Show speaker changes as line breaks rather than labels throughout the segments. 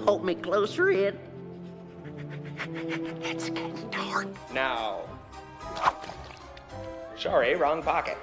hold me closer in?
It's getting dark.
Now. Sorry, wrong pocket.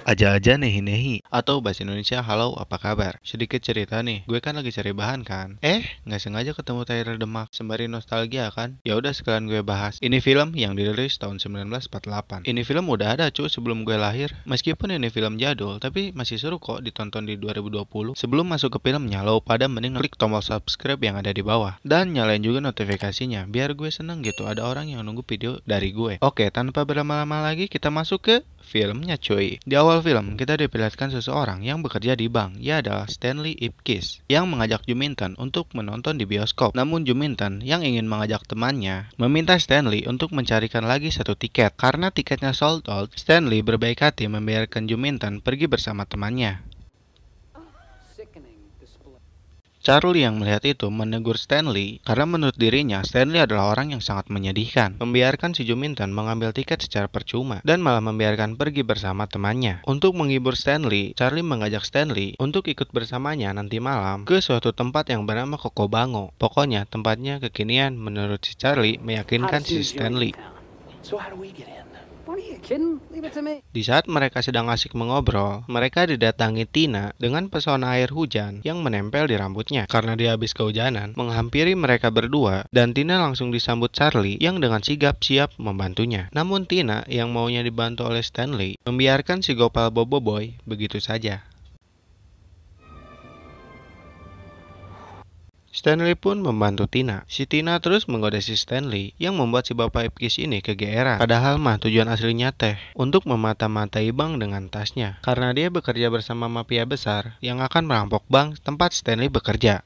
Aja-aja nehi-nehi, atau bahasa Indonesia halo apa kabar. Sedikit cerita nih, gue kan lagi cari bahan kan. Nggak sengaja ketemu Tyler Demak, sembari nostalgia kan. Ya udah sekalian gue bahas. Ini film yang dirilis tahun 1948. Ini film udah ada cuy sebelum gue lahir. Meskipun ini film jadul, tapi masih seru kok ditonton di 2020. Sebelum masuk ke filmnya, lo pada mending klik tombol subscribe yang ada di bawah. Dan nyalain juga notifikasinya, biar gue seneng gitu ada orang yang nunggu video dari gue. Oke, tanpa berlama-lama lagi, kita masuk ke filmnya cuy. Di awal film, kita diperlihatkan seseorang yang bekerja di bank. Ia adalah Stanley Ipkiss yang mengajak Juminten untuk menonton di bioskop. Namun Juminten yang ingin mengajak temannya meminta Stanley untuk mencarikan lagi satu tiket. Karena tiketnya sold out, Stanley berbaik hati membiarkan Juminten pergi bersama temannya. Charlie yang melihat itu menegur Stanley karena menurut dirinya Stanley adalah orang yang sangat menyedihkan. Membiarkan si Juminten mengambil tiket secara percuma dan malah membiarkan pergi bersama temannya. Untuk menghibur Stanley, Charlie mengajak Stanley untuk ikut bersamanya nanti malam ke suatu tempat yang bernama Kokobango. Pokoknya tempatnya kekinian menurut si Charlie meyakinkan si Stanley.
So how do we get in?
What are you kidding? Leave it to me.
Di saat mereka sedang asik mengobrol, mereka didatangi Tina dengan pesona air hujan yang menempel di rambutnya. Karena dia habis kehujanan, menghampiri mereka berdua dan Tina langsung disambut Charlie yang dengan sigap siap membantunya. Namun Tina yang maunya dibantu oleh Stanley membiarkan si Gopal Bobo Boy begitu saja. Stanley pun membantu Tina. Si Tina terus menggoda si Stanley yang membuat si bapak Ipkiss ini kegeeran. Padahal mah tujuan aslinya teh untuk memata-matai bank dengan tasnya. Karena dia bekerja bersama mafia besar yang akan merampok bank tempat Stanley bekerja.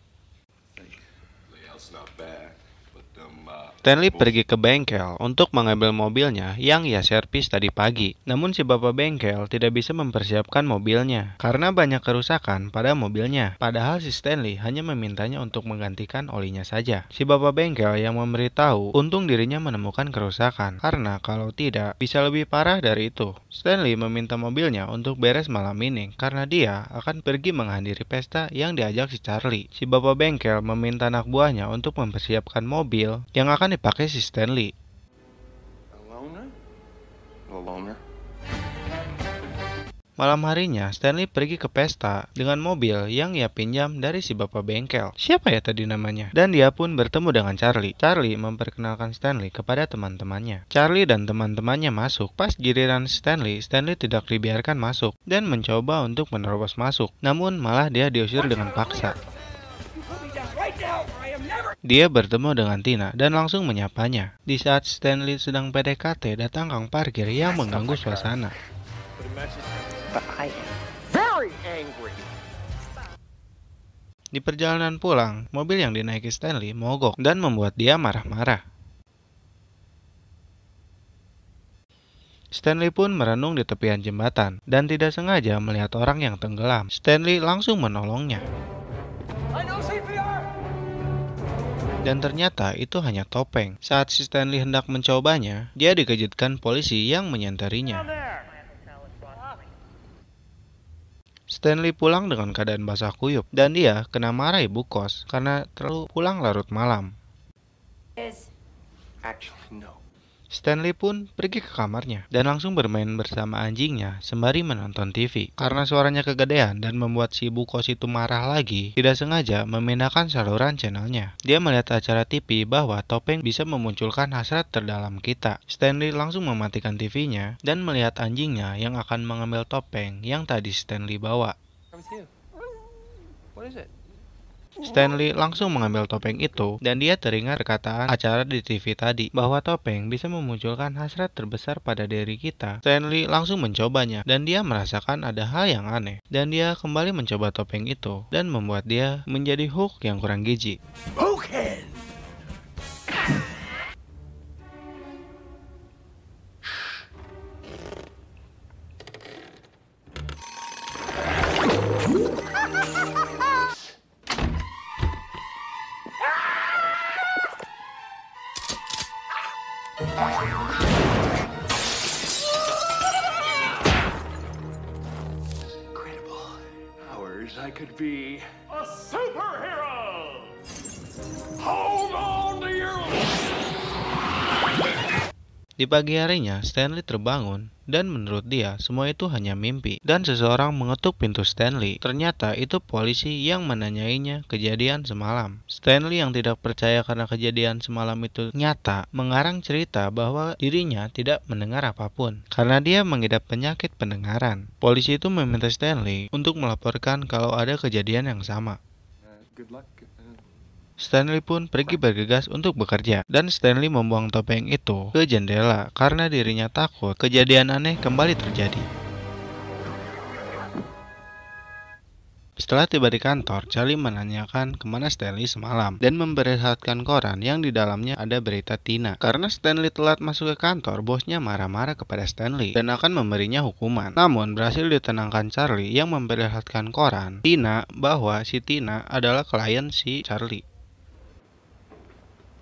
Stanley pergi ke bengkel untuk mengambil mobilnya yang ia servis tadi pagi. Namun si bapak bengkel tidak bisa mempersiapkan mobilnya karena banyak kerusakan pada mobilnya. Padahal si Stanley hanya memintanya untuk menggantikan olinya saja. Si bapak bengkel yang memberitahu untung dirinya menemukan kerusakan karena kalau tidak bisa lebih parah dari itu. Stanley meminta mobilnya untuk beres malam ini karena dia akan pergi menghadiri pesta yang diajak si Charlie. Si bapak bengkel meminta anak buahnya untuk mempersiapkan mobil yang akan dipakai si Stanley. Malam harinya, Stanley pergi ke pesta dengan mobil yang ia pinjam dari si bapak bengkel. Siapa ya tadi namanya? Dan dia pun bertemu dengan Charlie. Charlie memperkenalkan Stanley kepada teman-temannya. Charlie dan teman-temannya masuk. Pas giliran Stanley, Stanley tidak dibiarkan masuk dan mencoba untuk menerobos masuk. Namun malah dia diusir dengan paksa. Dia bertemu dengan Tina dan langsung menyapanya. Di saat Stanley sedang PDKT, datang kang parkir yang mengganggu suasana.
But I am very angry.
Di perjalanan pulang, mobil yang dinaiki Stanley mogok dan membuat dia marah-marah. Stanley pun merenung di tepian jembatan dan tidak sengaja melihat orang yang tenggelam. Stanley langsung menolongnya. Dan ternyata itu hanya topeng. Saat si Stanley hendak mencobanya, dia dikejutkan polisi yang menyentarinya. Stanley pulang dengan keadaan basah kuyup dan dia kena marah ibu kos karena terlalu pulang larut malam.
Actually, no.
Stanley pun pergi ke kamarnya dan langsung bermain bersama anjingnya sembari menonton TV. Karena suaranya kegedean dan membuat si ibu kos itu marah lagi, tidak sengaja memindahkan saluran channelnya. Dia melihat acara TV bahwa topeng bisa memunculkan hasrat terdalam kita. Stanley langsung mematikan TV-nya dan melihat anjingnya yang akan mengambil topeng yang tadi Stanley bawa.
What is it?
Stanley langsung mengambil topeng itu dan dia teringat perkataan acara di TV tadi bahwa topeng bisa memunculkan hasrat terbesar pada diri kita. Stanley langsung mencobanya dan dia merasakan ada hal yang aneh dan dia kembali mencoba topeng itu dan membuat dia menjadi Hulk yang kurang gizi.
Okay. Incredible. Hours I could be a superhero.
Di pagi harinya, Stanley terbangun dan menurut dia semua itu hanya mimpi. Dan seseorang mengetuk pintu Stanley. Ternyata itu polisi yang menanyainya kejadian semalam. Stanley yang tidak percaya karena kejadian semalam itu nyata, mengarang cerita bahwa dirinya tidak mendengar apapun karena dia mengidap penyakit pendengaran. Polisi itu meminta Stanley untuk melaporkan kalau ada kejadian yang sama.
Good luck.
Stanley pun pergi bergegas untuk bekerja, dan Stanley membuang topeng itu ke jendela karena dirinya takut kejadian aneh kembali terjadi. Setelah tiba di kantor, Charlie menanyakan kemana Stanley semalam dan memperlihatkan koran yang di dalamnya ada berita Tina. Karena Stanley telat masuk ke kantor, bosnya marah-marah kepada Stanley dan akan memberinya hukuman. Namun berhasil ditenangkan Charlie yang memperlihatkan koran Tina bahwa si Tina adalah klien si Charlie.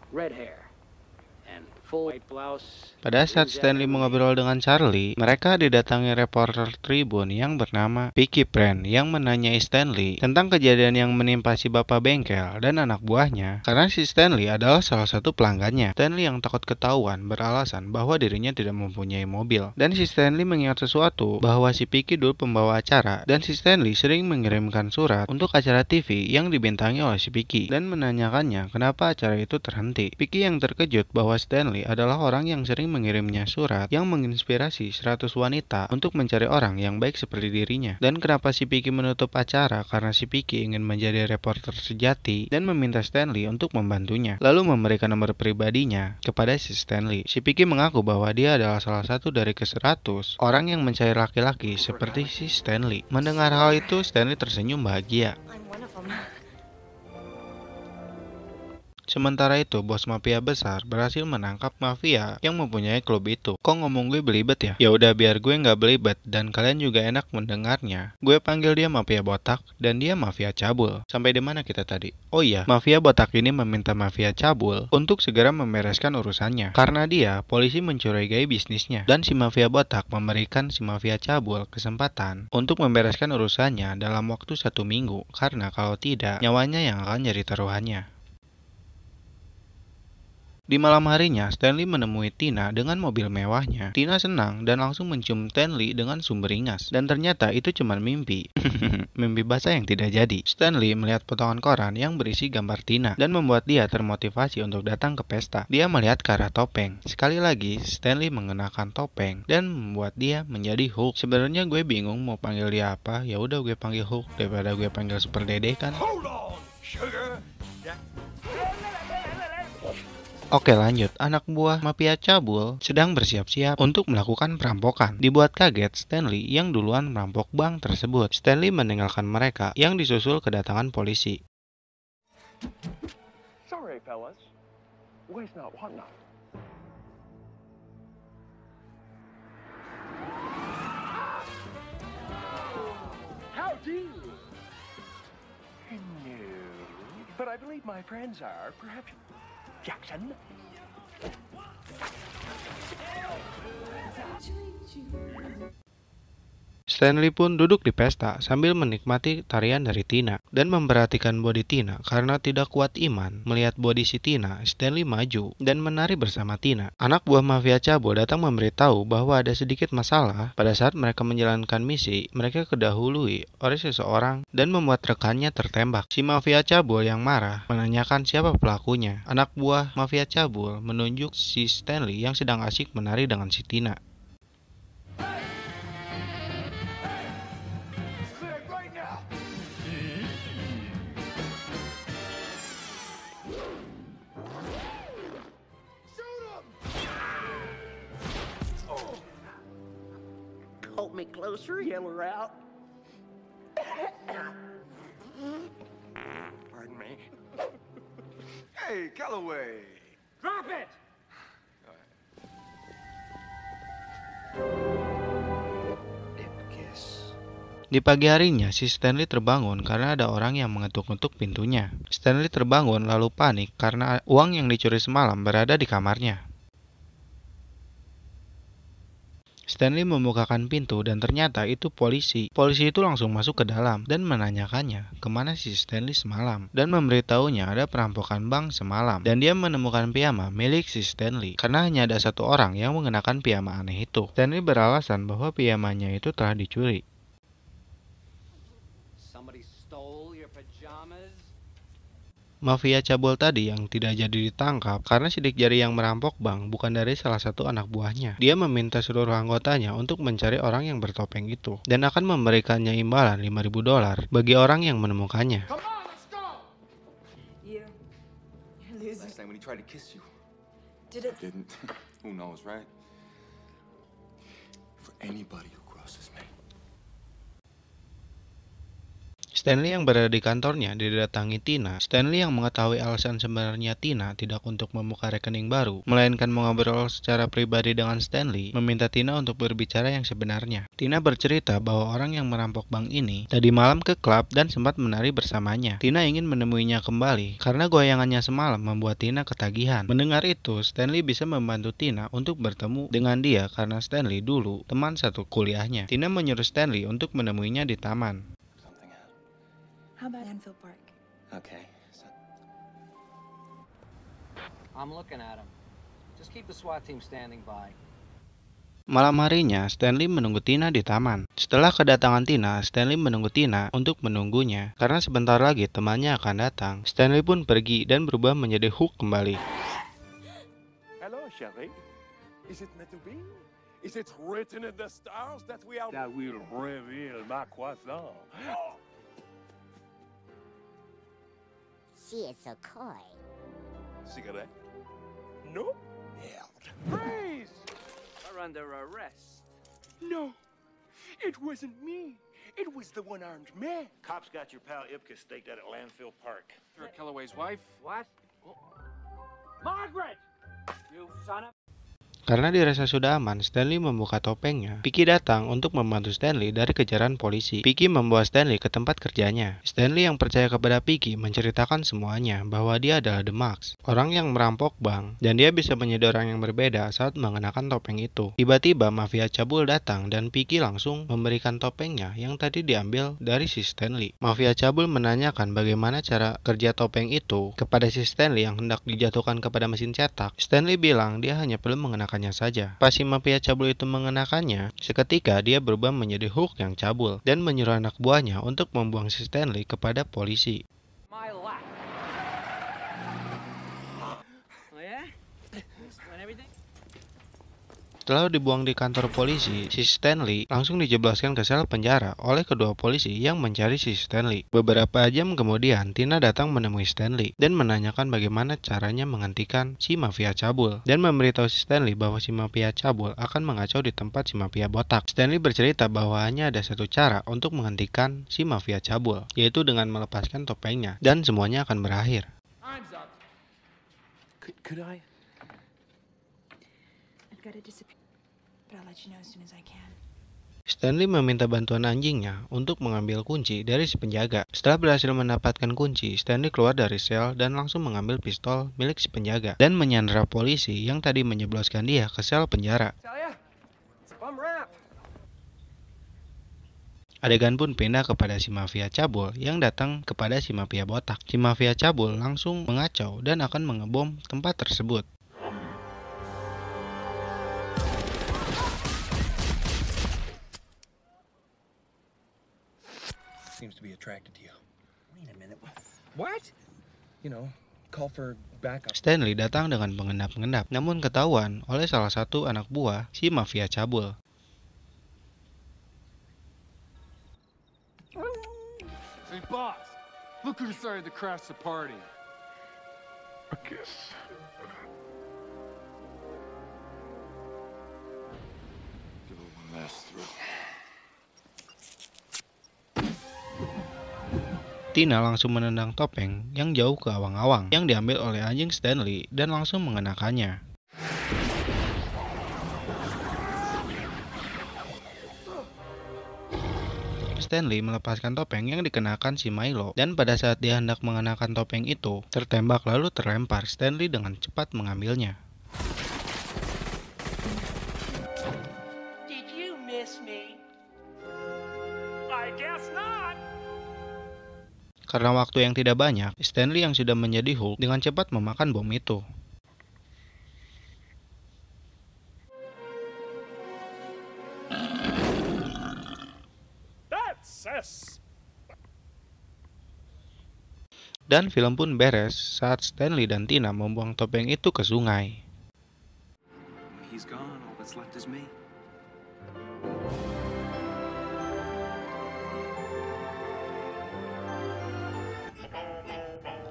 Red hair and full white blouse.
Pada saat Stanley mengobrol dengan Charlie, mereka didatangi reporter Tribun yang bernama Vicky Pren yang menanyai Stanley tentang kejadian yang menimpa si bapak bengkel dan anak buahnya karena si Stanley adalah salah satu pelanggannya. Stanley yang takut ketahuan beralasan bahwa dirinya tidak mempunyai mobil, dan si Stanley mengingat sesuatu bahwa si Vicky dulu pembawa acara dan si Stanley sering mengirimkan surat untuk acara TV yang dibintangi oleh si Vicky dan menanyakannya kenapa acara itu terhenti. Vicky yang terkejut bahwa Stanley adalah orang yang sering mengirimnya surat yang menginspirasi 100 wanita untuk mencari orang yang baik seperti dirinya. Dan kenapa si Vicky menutup acara karena si Vicky ingin menjadi reporter sejati dan meminta Stanley untuk membantunya, lalu memberikan nomor pribadinya kepada si Stanley. Si Vicky mengaku bahwa dia adalah salah satu dari ke-100 orang yang mencari laki-laki seperti si Stanley. Mendengar hal itu, Stanley tersenyum bahagia. Sementara itu, bos mafia besar berhasil menangkap mafia yang mempunyai klub itu. Kok ngomong gue belibet ya? Ya udah biar gue nggak belibet dan kalian juga enak mendengarnya. Gue panggil dia mafia botak dan dia mafia cabul. Sampai di mana kita tadi? Oh iya, mafia botak ini meminta mafia cabul untuk segera membereskan urusannya karena dia polisi mencurigai bisnisnya. Dan si mafia botak memberikan si mafia cabul kesempatan untuk membereskan urusannya dalam waktu 1 minggu karena kalau tidak nyawanya yang akan jadi taruhannya. Di malam harinya, Stanley menemui Tina dengan mobil mewahnya. Tina senang dan langsung mencium Stanley dengan sumringgas. Dan ternyata itu cuma mimpi. Mimpi basah yang tidak jadi. Stanley melihat potongan koran yang berisi gambar Tina dan membuat dia termotivasi untuk datang ke pesta. Dia melihat ke arah topeng. Sekali lagi, Stanley mengenakan topeng dan membuat dia menjadi Hulk. Sebenarnya gue bingung mau panggil dia apa. Ya udah gue panggil Hulk daripada gue panggil Super Dede kan.
Hold on, sugar.
Oke lanjut, anak buah mafia cabul sedang bersiap-siap untuk melakukan perampokan. Dibuat kaget Stanley yang duluan merampok bank tersebut. Stanley meninggalkan mereka yang disusul kedatangan polisi.
Sorry, fellas. Way's not what not. How do you? No, but I believe my friends are perhaps Jackson.
Stanley pun duduk di pesta sambil menikmati tarian dari Tina dan memperhatikan bodi Tina. Karena tidak kuat iman melihat bodi si Tina, Stanley maju dan menari bersama Tina. Anak buah mafia cabul datang memberitahu bahwa ada sedikit masalah pada saat mereka menjalankan misi. Mereka kedahului oleh seseorang dan membuat rekannya tertembak. Si mafia cabul yang marah menanyakan siapa pelakunya. Anak buah mafia cabul menunjuk si Stanley yang sedang asyik menari dengan si Tina.
Hold me closer, yell her out.
Pardon me. Hey, Calloway.
Drop it!
Dip kiss.
Di pagi harinya, si Stanley terbangun karena ada orang yang mengetuk-ngetuk pintunya. Stanley terbangun lalu panik karena uang yang dicuri semalam berada di kamarnya. Stanley membukakan pintu dan ternyata itu polisi. Polisi itu langsung masuk ke dalam dan menanyakannya kemana si Stanley semalam dan memberitahunya ada perampokan bank semalam dan dia menemukan piyama milik si Stanley karena hanya ada satu orang yang mengenakan piyama aneh itu. Stanley beralasan bahwa piyamanya itu telah dicuri.
Somebody stole your pajamas?
Mafia cabul tadi yang tidak jadi ditangkap karena sidik jari yang merampok bank bukan dari salah satu anak buahnya. Dia meminta seluruh anggotanya untuk mencari orang yang bertopeng itu dan akan memberikannya imbalan $5.000 bagi orang yang menemukannya.
Come on, let's go!
You're losing.
Last night when he tried to kiss you.
Did it?
Didn't. Who knows, right? For anybody who crosses me.
Stanley yang berada di kantornya didatangi Tina. Stanley yang mengetahui alasan sebenarnya Tina tidak untuk membuka rekening baru, melainkan mengobrol secara pribadi dengan Stanley, meminta Tina untuk berbicara yang sebenarnya. Tina bercerita bahwa orang yang merampok bank ini tadi malam ke klub dan sempat menari bersamanya. Tina ingin menemuinya kembali karena goyangannya semalam membuat Tina ketagihan. Mendengar itu, Stanley bisa membantu Tina untuk bertemu dengan dia karena Stanley dulu teman satu kuliahnya. Tina menyuruh Stanley untuk menemuinya di taman.
How about Anfield Park?
Okay. So,
I'm looking at him. Just keep the SWAT team standing by.
Malam harinya, Stanley menunggu Tina di taman. Setelah kedatangan Tina, Stanley menunggu Tina untuk menunggunya karena sebentar lagi temannya akan datang. Stanley pun pergi dan berubah menjadi Hook kembali.
Hello, chérie. Is it meant to be? Is it written in the stars that we are... That will reveal my croissant.
She is so coy.
Cigarette? No? Merde. Freeze!
We're under arrest.
No, it wasn't me. It was the one-armed man.
Cops got your pal Ipka staked out at Landfill Park.
You're Kellaway's wife? What? Margaret! You son of...
Karena dirasa sudah aman, Stanley membuka topengnya. Vicky datang untuk membantu Stanley dari kejaran polisi. Vicky membawa Stanley ke tempat kerjanya. Stanley yang percaya kepada Vicky menceritakan semuanya bahwa dia adalah The Max, orang yang merampok bank, dan dia bisa menjadi orang yang berbeda saat mengenakan topeng itu. Tiba-tiba mafia cabul datang dan Vicky langsung memberikan topengnya yang tadi diambil dari si Stanley. Mafia cabul menanyakan bagaimana cara kerja topeng itu kepada si Stanley yang hendak dijatuhkan kepada mesin cetak. Stanley bilang dia hanya perlu mengenakan saja. Pas si mafia cabul itu mengenakannya, seketika dia berubah menjadi Hook yang cabul dan menyuruh anak buahnya untuk membuang si Stanley kepada polisi.
My lap. Oh yeah? And everything?
Setelah dibuang di kantor polisi, si Stanley langsung dijebloskan ke sel penjara oleh kedua polisi yang mencari si Stanley. Beberapa jam kemudian, Tina datang menemui Stanley dan menanyakan bagaimana caranya menghentikan si mafia cabul dan memberitahu si Stanley bahwa si mafia cabul akan mengacau di tempat si mafia botak. Stanley bercerita bahwa hanya ada satu cara untuk menghentikan si mafia cabul, yaitu dengan melepaskan topengnya dan semuanya akan berakhir.
Time's up.
Could I?
I've got to disappear, but I'll let you know as soon as I can.
Stanley meminta bantuan anjingnya untuk mengambil kunci dari si penjaga. Setelah berhasil mendapatkan kunci, Stanley keluar dari sel dan langsung mengambil pistol milik si penjaga dan menyandera polisi yang tadi menjebloskan dia ke sel penjara.
Tell ya, it's a bum rap.
Adegan pun pindah kepada si mafia cabul yang datang kepada si mafia botak. Si mafia cabul langsung mengacau dan akan mengebom tempat tersebut.
Seems to be attracted to you. Wait a minute. What? You know, call for backup.
Stanley datang dengan mengendap-endap, namun ketahuan oleh salah satu anak buah si mafia cabul.
Hey, boss, look who decided to crash the party.
A kiss.
Give it one last throw.
Tina langsung menendang topeng yang jauh ke awang-awang yang diambil oleh anjing Stanley dan langsung mengenakannya. Stanley melepaskan topeng yang dikenakan si Milo dan pada saat dia hendak mengenakan topeng itu, tertembak lalu terlempar. Stanley dengan cepat mengambilnya.
Did
Karena waktu yang tidak banyak, Stanley yang sudah menjadi Hulk dengan cepat memakan bom itu. Dan film pun beres saat Stanley dan Tina membuang topeng itu ke sungai.
He's gone. All that's left is me.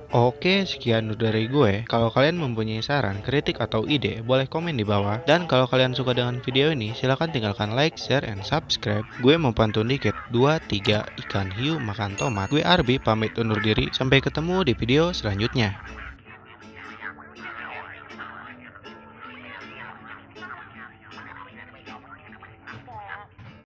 Oke, sekian dari gue. Kalau kalian mempunyai saran, kritik, atau ide, boleh komen di bawah. Dan kalau kalian suka dengan video ini, silahkan tinggalkan like, share, and subscribe. Gue mau pantun dikit. 2, 3, ikan hiu makan tomat. Gue Arbi, pamit undur diri. Sampai ketemu di video selanjutnya.